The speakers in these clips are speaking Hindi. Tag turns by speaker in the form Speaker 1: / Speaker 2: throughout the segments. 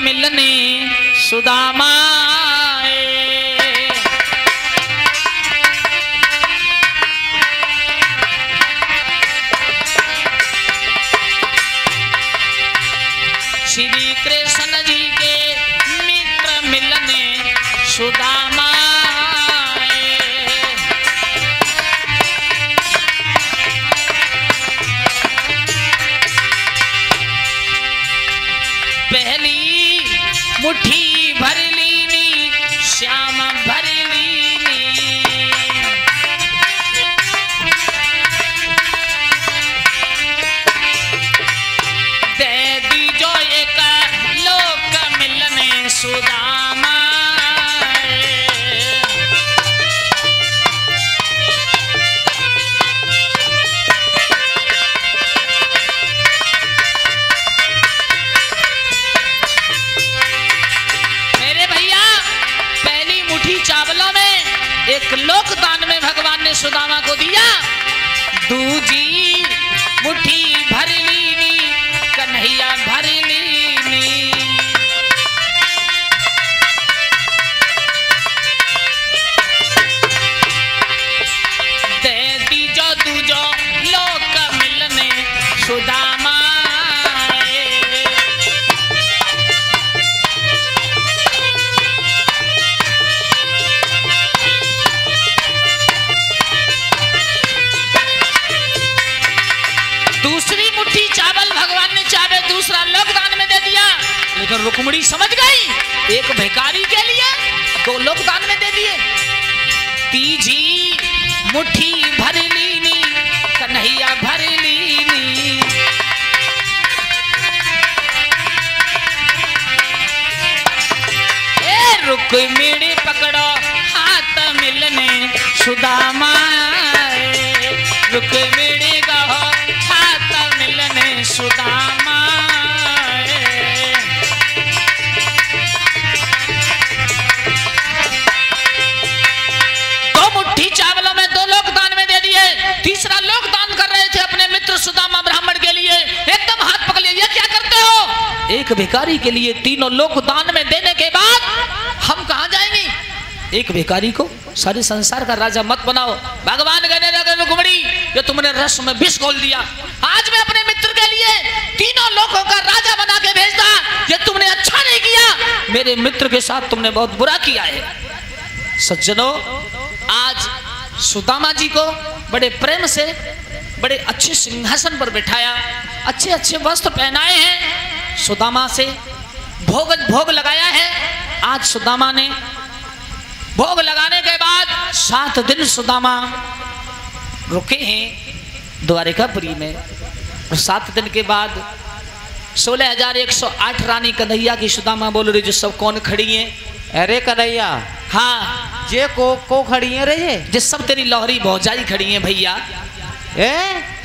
Speaker 1: मिलने सुदामा श्री कृष्ण जी के मित्र मिलने सुदामा पहली मुट्ठी भर लीनी श्याम भर लीनी दे दी जो एक लोक मिलने सुदामा चावलों में एक लोक दान में भगवान ने सुदामा को दिया। दूजी मुट्ठी भर लीनी कन्हैया भर लीनी दे दी जो दूजो लोक मिलने सुदामा दूसरी मुट्ठी चावल भगवान ने चाहे दूसरा लोकदान में दे दिया, लेकिन रुक्मिणी समझ गई एक भिखारी के लिए दो लोकदान में दे दिए। तीजी मुट्ठी भर लीनी कन्हैया भर लीनी ए रुक्मिणी पकड़ो हाथ मिलने सुदामा रुक्मिणी कहो मिलने सुदामा दो मुट्ठी चावलों में दो लोग दान में दे दिए। तीसरा लोग दान कर रहे थे अपने मित्र सुदामा ब्राह्मण के लिए। एकदम हाथ पकड़ लिया, ये क्या करते हो? एक भिखारी के लिए तीनों लोग दान में देने के बाद हम कहां जाएंगे? एक भिखारी को सारे संसार का राजा मत बनाओ। भगवान कहने लगे रुक्मिणी ये तुमने रस में विष घोल दिया। आज मैं अपने मित्र के लिए तीनों लोगों का राजा बना के भेजता, ये तुमने अच्छा नहीं किया। मेरे मित्र के साथ तुमने बहुत बुरा किया है। सज्जनों, आज सुदामा जी को बड़े प्रेम से बड़े अच्छे सिंहासन पर बिठाया, अच्छे अच्छे वस्त्र पहनाए हैं, सुदामा से भोग लगाया है। आज सुदामा ने भोग लगाने के बाद 7 दिन सुदामा रुके हैं द्वारिकापुरी में और 7 दिन के बाद 16,108 रानी कन्हैया की सुदामा बोल रही जो सब कौन खड़ी हैं?
Speaker 2: अरे कन्हैया,
Speaker 1: हाँ
Speaker 2: जे को खड़ी है रे
Speaker 1: ये सब तेरी लौहरी भौजाई खड़ी हैं भैया।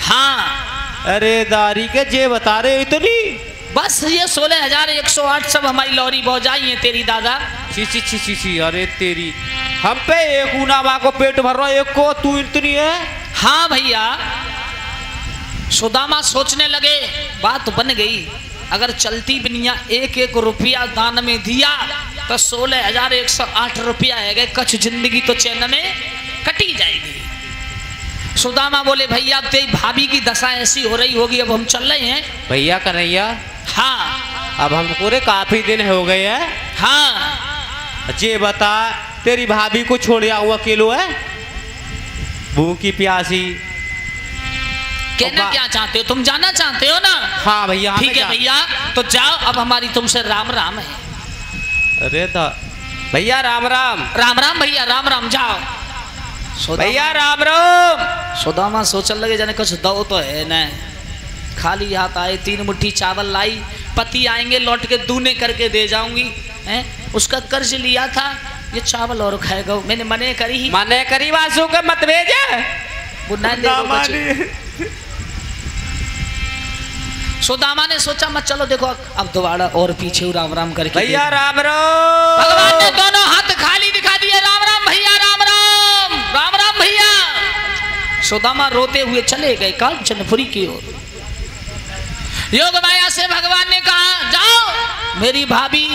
Speaker 1: हाँ
Speaker 2: अरे दारी के जे बता रहे इतनी
Speaker 1: बस ये 16,108 सब हमारी लौहरी भौजाई हैं तेरी दादा।
Speaker 2: ची अरे तेरी हम पे एक उनावा को पेट भर रहा एक को तू इतनी है।
Speaker 1: हाँ भैया, सुदामा सोचने लगे बात बन गई, अगर चलती बिनिया 1-1 रुपया दान में दिया तो 16,108 रुपया है, कछ जिंदगी तो चैन में कटी जाएगी। सुदामा बोले भैया अब तेरी भाभी की दशा ऐसी हो रही होगी, अब हम चल रहे हैं।
Speaker 2: भैया कन्हैया,
Speaker 1: हाँ
Speaker 2: अब हम पूरे काफी दिन हो गए हैं।
Speaker 1: हाँ
Speaker 2: जे बता तेरी भाभी को छोड़ हुआ अकेलो है, भूखी प्यासी।
Speaker 1: कहना क्या चाहते हो? तुम जाना चाहते हो ना?
Speaker 2: हाँ भैया,
Speaker 1: ठीक है भैया, तो जाओ, अब हमारी तुमसे राम राम है।
Speaker 2: अरे भैया राम राम।
Speaker 1: राम राम भैया, राम राम, जाओ
Speaker 2: भैया राम राम।
Speaker 1: सुदामा सोचने लगे जाने कुछ दो तो है न, खाली हाथ आए, 3 मुट्ठी चावल लाई, पति आएंगे लौट के दूने करके दे जाऊंगी हैं? उसका कर्ज लिया था, ये चावल और खाएगा, मैंने मने करी
Speaker 2: वासु के मत भेजे।
Speaker 1: सुदामा ने सोचा मत चलो देखो अब दोबारा और पीछे राम राम करके
Speaker 2: भैया राम राम।
Speaker 1: भगवान ने दोनों हाथ खाली दिखा दिए, राम राम भैया, राम राम, राम राम भैया। सुदामा रोते हुए चले गए कांचनपुरी की ओर। योग माया से भगवान ने कहा जाओ मेरी भाभी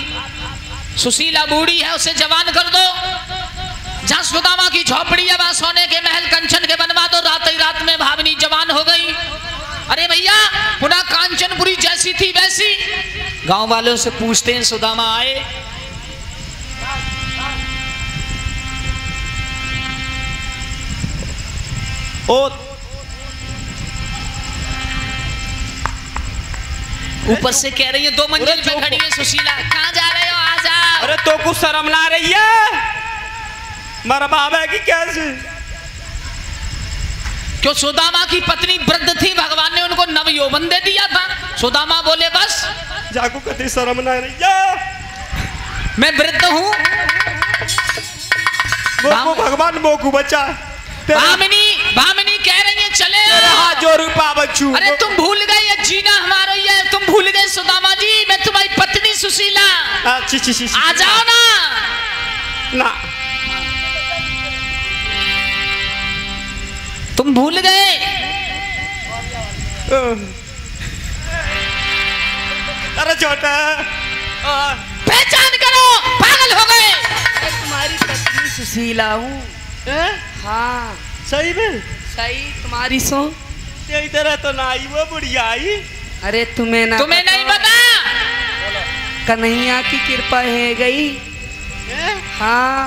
Speaker 1: सुशीला बूढ़ी है, उसे जवान कर दो। जहां सुदामा की झोपड़ी है वहां सोने के महल कंचन के बनवा दो। रात ही रात में भावनी जवान हो गई। अरे भैया पुनः कांचनपुरी जैसी थी वैसी। गांव वालों से पूछते हैं, सुदामा आए। ऊपर से कह रही है 2 मंजिल पे खड़ी है सुशीला, कहाँ जा रहे हो, आ जाओ।
Speaker 2: अरे तो कुछ शर्म ना रही है मारा बाबा की कैसे?
Speaker 1: क्यों सुदामा की पत्नी वृद्ध थी, भगवान ने उनको नव यौवन दे दिया था। सुदामा बोले बस
Speaker 2: जाको कति शर्म ना रही है,
Speaker 1: मैं वृद्ध हूँ।
Speaker 2: भगवान मोकू बचा।
Speaker 1: भामिनी कह रही है चले
Speaker 2: हाथ जोड़ू पाबच्चू।
Speaker 1: अरे तुम भूल गए ये जीना हमारा ही है, तुम भूल गए सुदामा जी, मैं तुम्हारी पत्नी सुशीला। आ जाओ ना। तुम भूल गए।
Speaker 2: अरे छोटा
Speaker 1: पहचान करो, पागल हो गए।
Speaker 3: तुम्हारी पत्नी सुशीला हूँ। हाँ
Speaker 2: सही में
Speaker 3: सही, तुम्हारी सो
Speaker 2: तेरी तरह तो ना आई वो बुढ़िया आई।
Speaker 3: अरे तुम्हें
Speaker 1: नहीं पता।
Speaker 3: कन्हैया की कृपा है गई। हाँ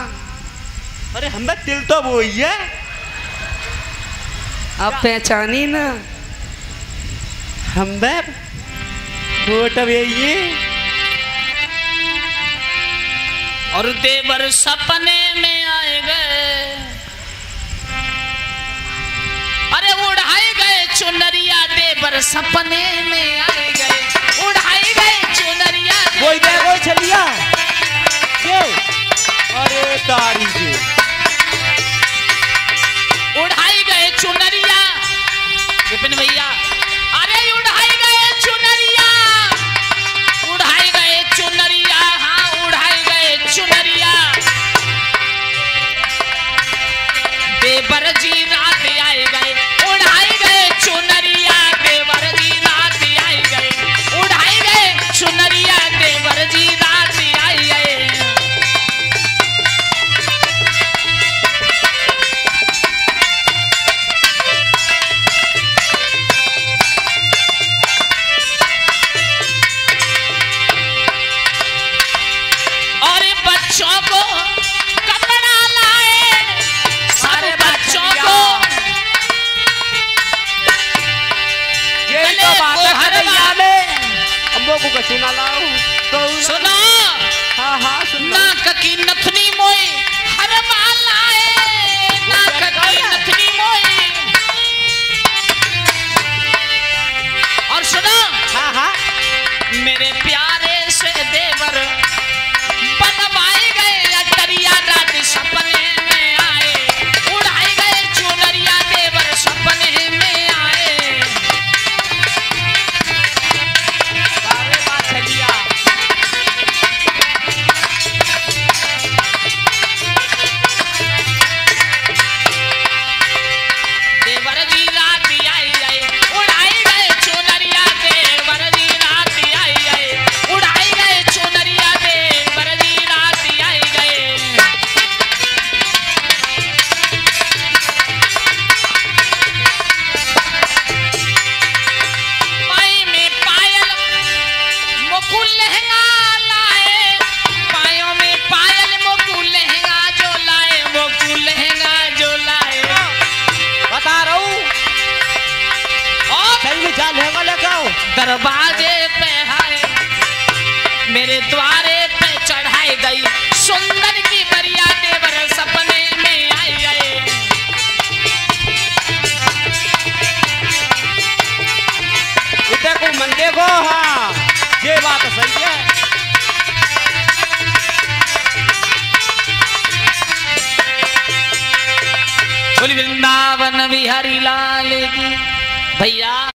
Speaker 2: अरे हमें दिल तो वो ही है।
Speaker 3: आप पहचानी ना,
Speaker 2: हम वोट ये
Speaker 1: और देवर सपने में आए गए। अरे उड़ाए गए चुनरिया, देवर सपने में आए गए। उड़ाए गए चुनरिया,
Speaker 2: वही वो चलिया। अरे तारी के
Speaker 1: उड़ाई गए चुनरिया। विपिन भैया अरे उड़ाई गए चुनरिया, उड़ाई गए चुनरिया। हाँ उड़ाई गए चुनरिया। देवर जी रात आए गए, उड़ाई गए चुनरिया। देवर जी रात आए गए, उड़ाई गए चुनरिया। देवर जी रात आई गए। बच्चों को कपड़ा लाए, सारे बच्चों को
Speaker 2: ये तो बात है कन्हैया में। अम्बो को कछु ना लाओ तो
Speaker 1: सुनो।
Speaker 2: हाँ सुनो।
Speaker 1: नाक की नथनी मोई हर बाल लाए, नाक की नथनी मोई। और सुनो।
Speaker 2: हाँ
Speaker 1: मेरे प्यारे से देवर बनवाए गए अटरिया, रात सपने में आए। उड़ाए गए चुनरिया, देवर सपने में आए।
Speaker 2: सारे बात चलिया।
Speaker 1: देवर जी रात आई गए, उड़ाए गए चुनरिया। देवर जी रात आई गए, उड़ाए गए चुनरिया। देवर जी रात आई गए। पाई में पायल मुकुल लहंगा लाए, पायों में पायल मुकुल लहंगा जो लाए, मुकुल लहंगा जो लाए।
Speaker 2: बता रहा हूँ
Speaker 1: और
Speaker 2: सही में जा लहंगा लगाओ।
Speaker 1: दरवाजे पे आए, मेरे द्वारे पे चढ़ाई गई सुंदर की बरिया। देवर सपने में आई गए।
Speaker 2: इतने को मंदे को। हाँ ये बात सही है।
Speaker 1: बोली वृंदावन बिहारी लाल की। भैया